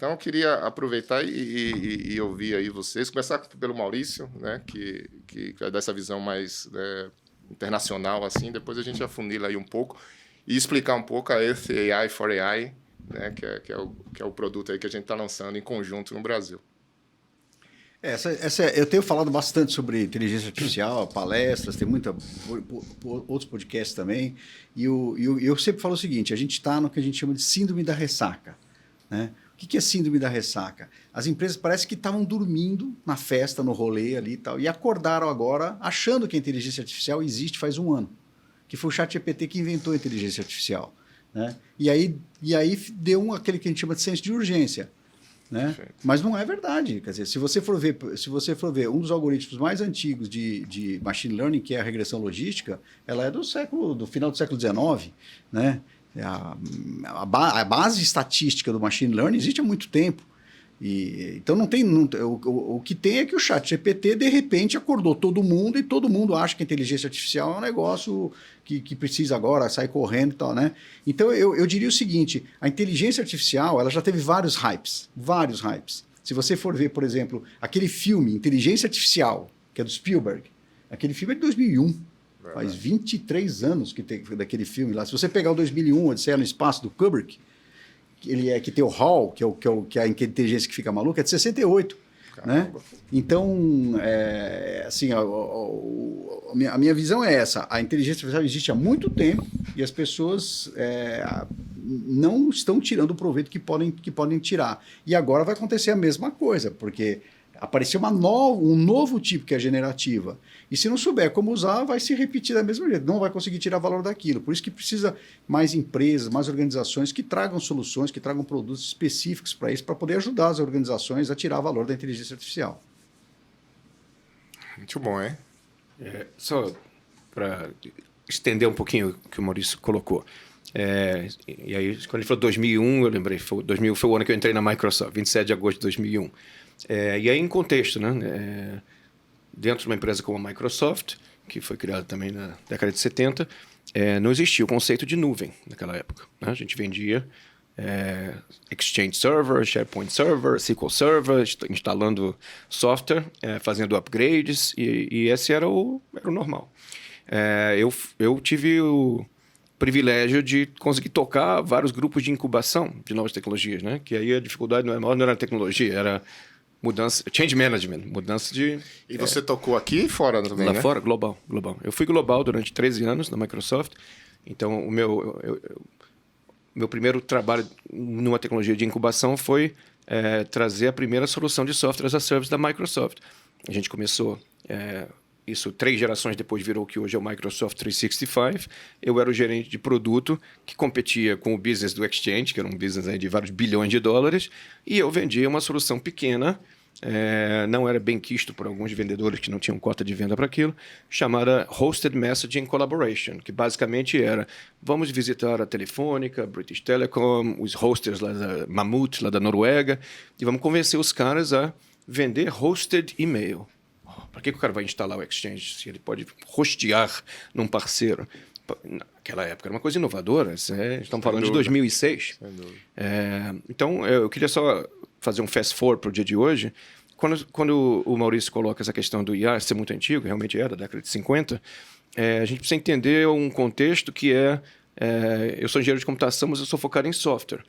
Então, eu queria aproveitar e ouvir aí vocês, começar pelo Maurício, né, que vai dar essa visão mais internacional, assim, depois a gente afunila aí um pouco e explicar um pouco a Earth AI for AI, né, que é o produto aí que a gente está lançando em conjunto no Brasil. Eu tenho falado bastante sobre inteligência artificial, palestras, tem outros podcasts também, e eu sempre falo o seguinte, a gente está no que a gente chama de síndrome da ressaca, né? O que é síndrome da ressaca? As empresas parece que estavam dormindo na festa, no rolê ali e tal, e acordaram agora achando que a inteligência artificial existe faz um ano, que foi o ChatGPT que inventou a inteligência artificial, né? E aí deu aquele que a gente chama de senso de urgência. Né? Mas não é verdade. Quer dizer, se você for ver um dos algoritmos mais antigos de machine learning, que é a regressão logística, ela é do final do século XIX. Né? A base estatística do machine learning existe há muito tempo. Então o que tem é que o ChatGPT de repente acordou todo mundo e todo mundo acha que a inteligência artificial é um negócio que precisa agora sair correndo e tal, né? Então eu diria o seguinte, a inteligência artificial ela já teve vários hypes. Se você for ver, por exemplo, aquele filme Inteligência Artificial, que é do Spielberg, aquele filme é de 2001. Faz 23 anos que tem daquele filme lá. Se você pegar o 2001, Odisseia no Espaço, do Kubrick, que tem o HAL, que é a inteligência que fica maluca, é de 68. Né? Então, assim, a minha visão é essa. A inteligência artificial existe há muito tempo e as pessoas não estão tirando o proveito que podem tirar. E agora vai acontecer a mesma coisa, porque apareceu um novo tipo que é generativa. E se não souber como usar, vai se repetir da mesma jeito. Não vai conseguir tirar valor daquilo. Por isso que precisa mais empresas, mais organizações que tragam soluções, que tragam produtos específicos para isso, para poder ajudar as organizações a tirar valor da inteligência artificial. Muito bom, hein? Só para estender um pouquinho o que o Maurício colocou. E aí, quando ele falou 2001, eu lembrei, 2000 foi o ano que eu entrei na Microsoft, 27 de agosto de 2001. E aí, em contexto, né? Dentro de uma empresa como a Microsoft, que foi criada também na década de 70, não existia o conceito de nuvem naquela época. Né? A gente vendia Exchange Server, SharePoint Server, SQL Server, instalando software, fazendo upgrades, e esse era o normal. Eu tive o privilégio de conseguir tocar vários grupos de incubação de novas tecnologias, né? Que aí a dificuldade não era a tecnologia, era mudança, change management, mudança de... E você tocou aqui e fora também, lá né? fora, global. Eu fui global durante 13 anos na Microsoft, então o meu primeiro trabalho numa tecnologia de incubação foi trazer a primeira solução de software as a service da Microsoft. A gente começou... isso 3 gerações depois virou o que hoje é o Microsoft 365. Eu era o gerente de produto que competia com o business do Exchange, que era um business aí de vários bilhões de dólares, e eu vendia uma solução pequena, não era bem quisto por alguns vendedores que não tinham cota de venda para aquilo, chamada Hosted Messaging Collaboration, que basicamente era, vamos visitar a Telefônica, British Telecom, os hosters lá da Mammoet, lá da Noruega, e vamos convencer os caras a vender hosted e-mail. Para que o cara vai instalar o Exchange se ele pode hostear num parceiro? Naquela época era uma coisa inovadora. Estamos falando de 2006. Então, eu queria só fazer um fast forward para o dia de hoje. Quando o Maurício coloca essa questão do IA ser muito antigo, realmente era da década de 50, a gente precisa entender um contexto que eu sou engenheiro de computação, mas eu sou focado em software.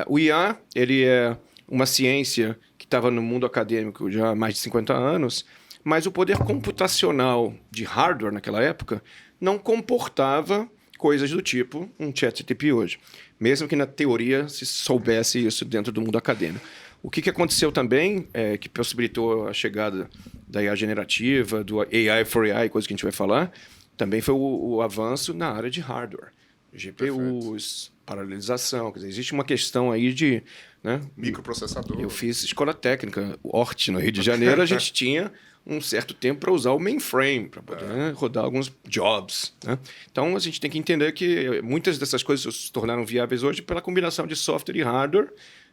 O IA ele é uma ciência que estava no mundo acadêmico já há mais de 50 anos, mas o poder computacional de hardware naquela época não comportava coisas do tipo um ChatGPT hoje, mesmo que na teoria se soubesse isso dentro do mundo acadêmico. O que aconteceu também, que possibilitou a chegada da IA generativa, do AI for AI, coisa que a gente vai falar, também foi o avanço na área de hardware. GPUs, paralelização, quer dizer, existe uma questão aí de... Né? Microprocessador. Eu fiz escola técnica, Hort, no Rio de Janeiro, a gente tinha um certo tempo para usar o mainframe, para poder rodar alguns jobs. Né? Então, a gente tem que entender que muitas dessas coisas se tornaram viáveis hoje pela combinação de software e hardware,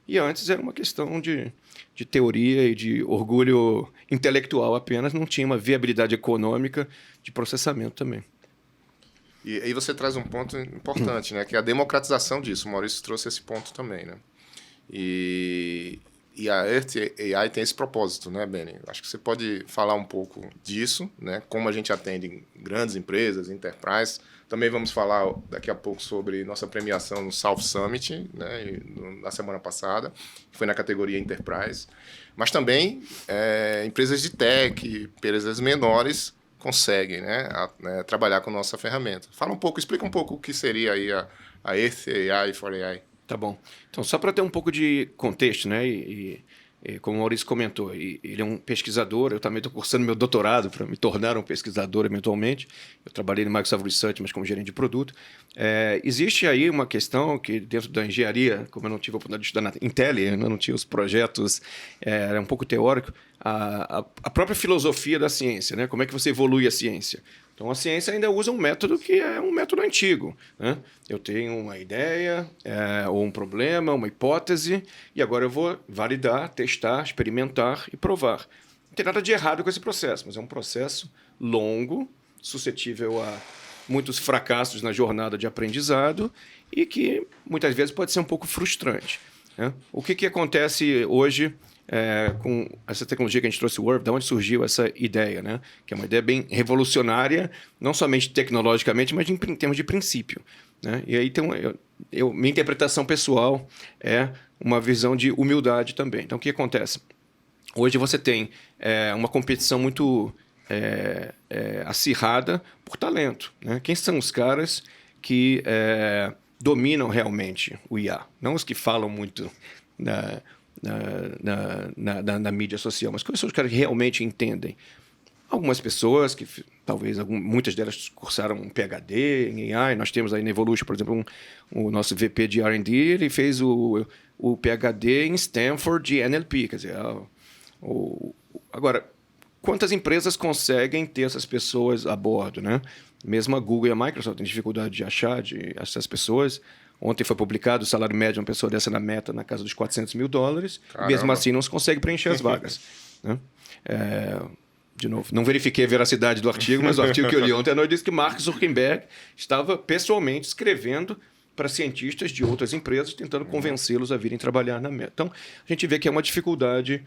e antes era uma questão de teoria e de orgulho intelectual apenas, não tinha uma viabilidade econômica de processamento também. E aí você traz um ponto importante, né? Que é a democratização disso. O Maurício trouxe esse ponto também, né? E E a Earth AI tem esse propósito, né, Benny? Acho que você pode falar um pouco disso, né? Como a gente atende grandes empresas, enterprise. Também vamos falar daqui a pouco sobre nossa premiação no South Summit, né, na semana passada, que foi na categoria Enterprise. Mas também empresas de tech, empresas menores, conseguem, né, trabalhar com nossa ferramenta. Fala um pouco, explica um pouco o que seria aí a Earth AI for AI. Tá bom. Então, só para ter um pouco de contexto, né? Como o Maurício comentou, ele é um pesquisador, eu também estou cursando meu doutorado para me tornar um pesquisador eventualmente. Eu trabalhei no Microsoft Research, mas como gerente de produto. Existe aí uma questão que dentro da engenharia, como eu não tive a oportunidade de estudar na Intel, eu não tinha os projetos, era um pouco teórico, a própria filosofia da ciência, né? Como é que você evolui a ciência? Então, a ciência ainda usa um método que é um método antigo, né? Eu tenho uma ideia, ou um problema, uma hipótese, e agora eu vou validar, testar, experimentar e provar. Não tem nada de errado com esse processo, mas é um processo longo, suscetível a muitos fracassos na jornada de aprendizado e que muitas vezes pode ser um pouco frustrante, né? O que acontece hoje com essa tecnologia que a gente trouxe, o Word, de onde surgiu essa ideia, né? Que é uma ideia bem revolucionária, não somente tecnologicamente, mas em termos de princípio, né? E aí tem minha interpretação pessoal é uma visão de humildade também. Então, o que acontece? Hoje você tem uma competição muito acirrada por talento, né? Quem são os caras que dominam realmente o IA? Não os que falam muito na mídia social, mas quais são os caras que realmente entendem? Algumas pessoas que talvez muitas delas cursaram um PhD em AI. Nós temos aí na Evolution, por exemplo, o nosso VP de R&D, ele fez o PhD em Stanford de NLP, quer dizer, agora, quantas empresas conseguem ter essas pessoas a bordo, né? Mesmo a Google e a Microsoft têm dificuldade de achar essas pessoas. Ontem foi publicado o salário médio de uma pessoa dessa na Meta na casa dos $400 mil. Caramba. Mesmo assim, não se consegue preencher as vagas, né? De novo, não verifiquei a veracidade do artigo, mas o artigo que eu li ontem à noite disse que Mark Zuckerberg estava pessoalmente escrevendo para cientistas de outras empresas, tentando convencê-los a virem trabalhar na Meta. Então, a gente vê que é uma dificuldade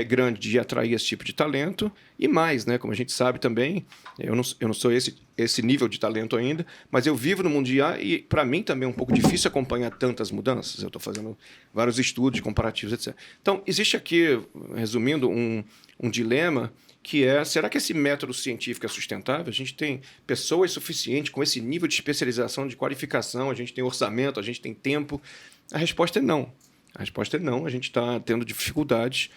grande de atrair esse tipo de talento e mais, né? Como a gente sabe também, eu não sou esse nível de talento ainda, mas eu vivo no mundo de IA e, para mim, também é um pouco difícil acompanhar tantas mudanças. Eu estou fazendo vários estudos comparativos, etc. Então, existe aqui, resumindo, um dilema que será que esse método científico é sustentável? A gente tem pessoas suficientes com esse nível de especialização, de qualificação, a gente tem orçamento, a gente tem tempo? A resposta é não. A resposta é não. A gente está tendo dificuldades,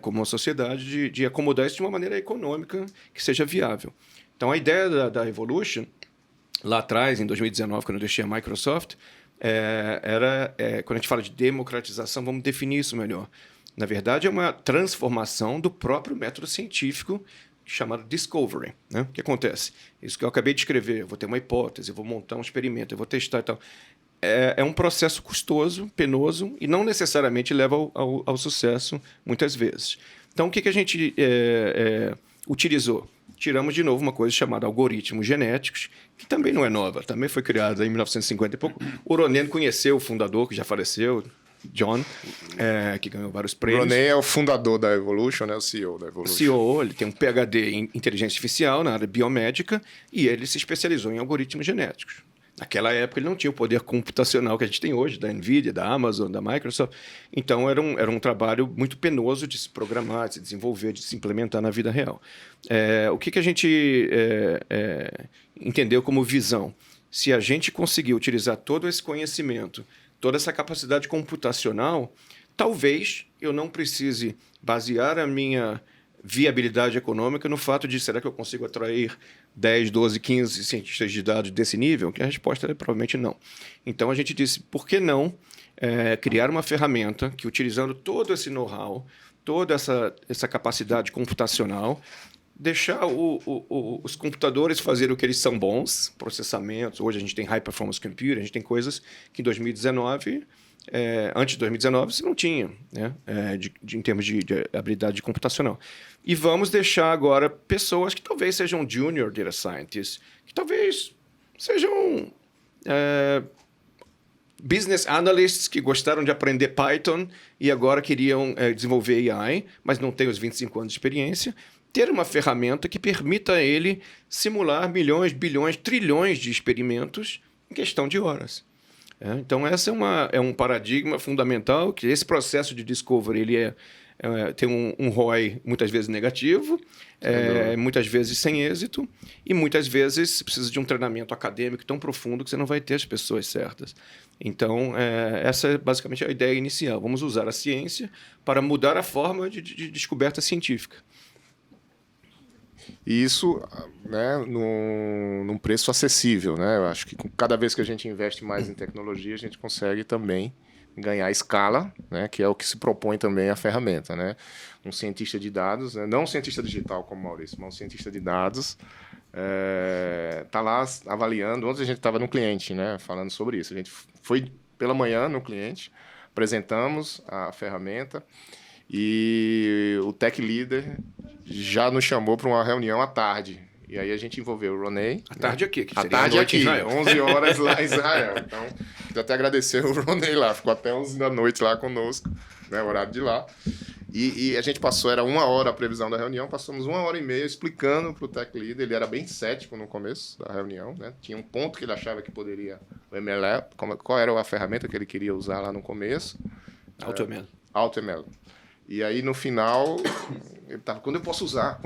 como uma sociedade, de acomodar isso de uma maneira econômica que seja viável. Então, a ideia da Evolution, lá atrás, em 2019, quando eu deixei a Microsoft, quando a gente fala de democratização, vamos definir isso melhor. Na verdade, é uma transformação do próprio método científico chamado discovery, né? O que acontece? Isso que eu acabei de escrever, eu vou ter uma hipótese, eu vou montar um experimento, eu vou testar e tal. É um processo custoso, penoso e não necessariamente leva ao sucesso muitas vezes. Então, o que a gente utilizou? Tiramos de novo uma coisa chamada algoritmos genéticos, que também não é nova, também foi criada em 1950 e pouco. O Ronen conheceu o fundador, que já faleceu, John, que ganhou vários prêmios. Ronen é o fundador da Evolution, né? O CEO da Evolution. CEO, ele tem um PhD em inteligência artificial na área biomédica e ele se especializou em algoritmos genéticos. Naquela época ele não tinha o poder computacional que a gente tem hoje, da NVIDIA, da Amazon, da Microsoft. Então era um trabalho muito penoso de se programar, de se desenvolver, de se implementar na vida real. O que a gente entendeu como visão? Se a gente conseguir utilizar todo esse conhecimento, toda essa capacidade computacional, talvez eu não precise basear a minha viabilidade econômica no fato de será que eu consigo atrair 10, 12, 15 cientistas de dados desse nível? Que a resposta é provavelmente não. Então a gente disse, por que não criar uma ferramenta que, utilizando todo esse know-how, toda essa capacidade computacional, deixar os computadores fazerem o que eles são bons, processamentos. Hoje a gente tem high performance computing, a gente tem coisas que em 2019, antes de 2019, você não tinha, né? Em termos de habilidade computacional. E vamos deixar agora pessoas que talvez sejam junior data scientists, que talvez sejam business analysts que gostaram de aprender Python e agora queriam desenvolver AI, mas não têm os 25 anos de experiência, ter uma ferramenta que permita a ele simular milhões, bilhões, trilhões de experimentos em questão de horas. Então, essa é um paradigma fundamental, que esse processo de discovery ele tem um ROI muitas vezes negativo, muitas vezes sem êxito, e muitas vezes precisa de um treinamento acadêmico tão profundo que você não vai ter as pessoas certas. Então, essa é basicamente a ideia inicial. Vamos usar a ciência para mudar a forma de descoberta científica. E isso, né, num preço acessível, né? Eu acho que cada vez que a gente investe mais em tecnologia, a gente consegue também ganhar escala, né, que é o que se propõe também a ferramenta, né? Um cientista de dados, né, não um cientista digital como Maurício, mas um cientista de dados está lá avaliando. Ontem a gente estava no cliente, né, falando sobre isso. A gente foi pela manhã no cliente, apresentamos a ferramenta e o Tech Leader já nos chamou para uma reunião à tarde. E aí a gente envolveu o Ronei. À tarde aqui. Que à tarde aqui, 11 horas lá em Israel. Então, queria até agradecer o Ronei lá. Ficou até 11 da noite lá conosco, né, o horário de lá. E a gente passou, era 1 hora a previsão da reunião, passamos 1h30 explicando para o Tech Leader. Ele era bem cético no começo da reunião, né? Tinha um ponto que ele achava que poderia, o ML, qual era a ferramenta que ele queria usar lá no começo. AutoML. AutoML. E aí, no final, ele estava, quando eu posso usar?